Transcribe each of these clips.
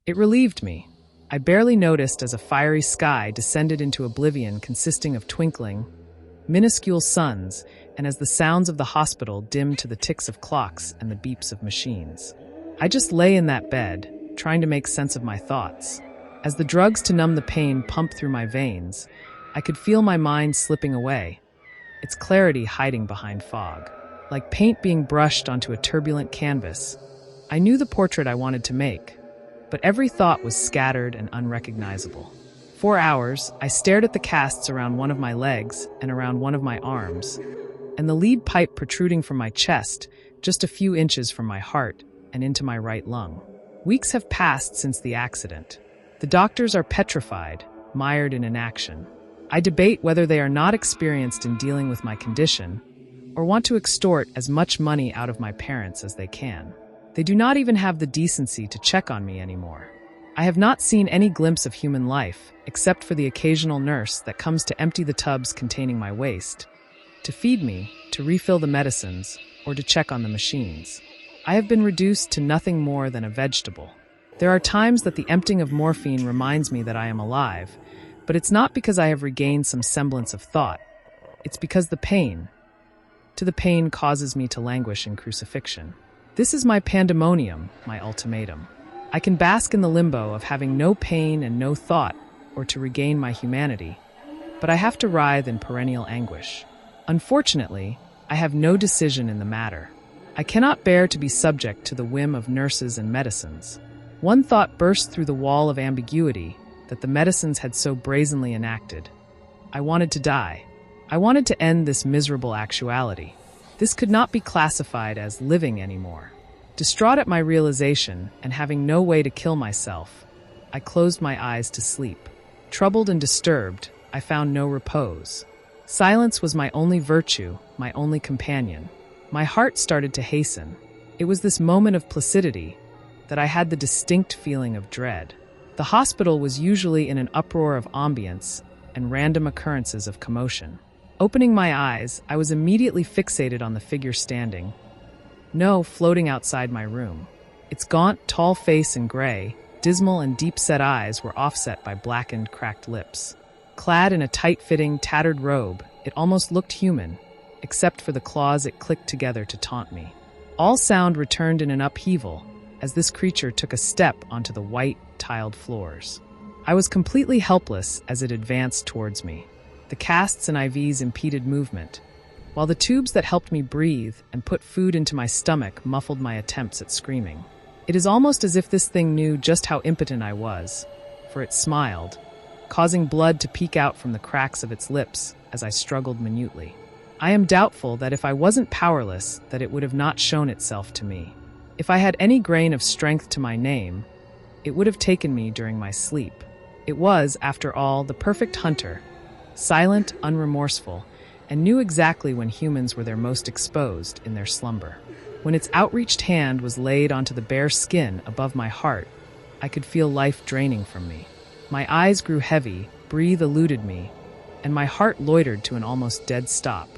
It relieved me. I barely noticed as a fiery sky descended into oblivion consisting of twinkling, minuscule suns, and as the sounds of the hospital dimmed to the ticks of clocks and the beeps of machines. I just lay in that bed, trying to make sense of my thoughts. As the drugs to numb the pain pumped through my veins, I could feel my mind slipping away, its clarity hiding behind fog. Like paint being brushed onto a turbulent canvas, I knew the portrait I wanted to make, but every thought was scattered and unrecognizable. For hours, I stared at the casts around one of my legs and around one of my arms, and the lead pipe protruding from my chest, just a few inches from my heart and into my right lung. Weeks have passed since the accident. The doctors are petrified, mired in inaction. I debate whether they are not experienced in dealing with my condition or want to extort as much money out of my parents as they can. They do not even have the decency to check on me anymore. I have not seen any glimpse of human life, except for the occasional nurse that comes to empty the tubs containing my waste, to feed me, to refill the medicines, or to check on the machines. I have been reduced to nothing more than a vegetable. There are times that the emptying of morphine reminds me that I am alive, but it's not because I have regained some semblance of thought. It's because the pain causes me to languish in crucifixion. This is my pandemonium, my ultimatum. I can bask in the limbo of having no pain and no thought, or to regain my humanity, but I have to writhe in perennial anguish. Unfortunately, I have no decision in the matter. I cannot bear to be subject to the whim of nurses and medicines. One thought burst through the wall of ambiguity that the medicines had so brazenly enacted. I wanted to die. I wanted to end this miserable actuality. This could not be classified as living anymore. Distraught at my realization and having no way to kill myself, I closed my eyes to sleep. Troubled and disturbed, I found no repose. Silence was my only virtue, my only companion. My heart started to hasten. It was this moment of placidity that I had the distinct feeling of dread. The hospital was usually in an uproar of ambience and random occurrences of commotion. Opening my eyes, I was immediately fixated on the figure standing, floating outside my room. Its gaunt, tall face and gray, dismal and deep-set eyes were offset by blackened, cracked lips. Clad in a tight-fitting, tattered robe, it almost looked human, except for the claws it clicked together to taunt me. All sound returned in an upheaval as this creature took a step onto the white, tiled floors. I was completely helpless as it advanced towards me. The casts and IVs impeded movement, while the tubes that helped me breathe and put food into my stomach muffled my attempts at screaming. It is almost as if this thing knew just how impotent I was, for it smiled, causing blood to peek out from the cracks of its lips as I struggled minutely. I am doubtful that if I wasn't powerless, that it would have not shown itself to me. If I had any grain of strength to my name, it would have taken me during my sleep. It was, after all, the perfect hunter, silent, unremorseful, and knew exactly when humans were their most exposed in their slumber. When its outreached hand was laid onto the bare skin above my heart, I could feel life draining from me. My eyes grew heavy, breath eluded me, and my heart loitered to an almost dead stop.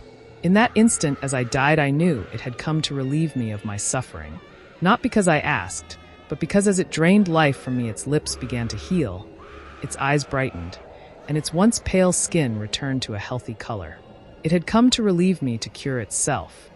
In that instant, as I died, I knew it had come to relieve me of my suffering. Not because I asked, but because as it drained life from me, its lips began to heal, its eyes brightened, and its once pale skin returned to a healthy color. It had come to relieve me to cure itself.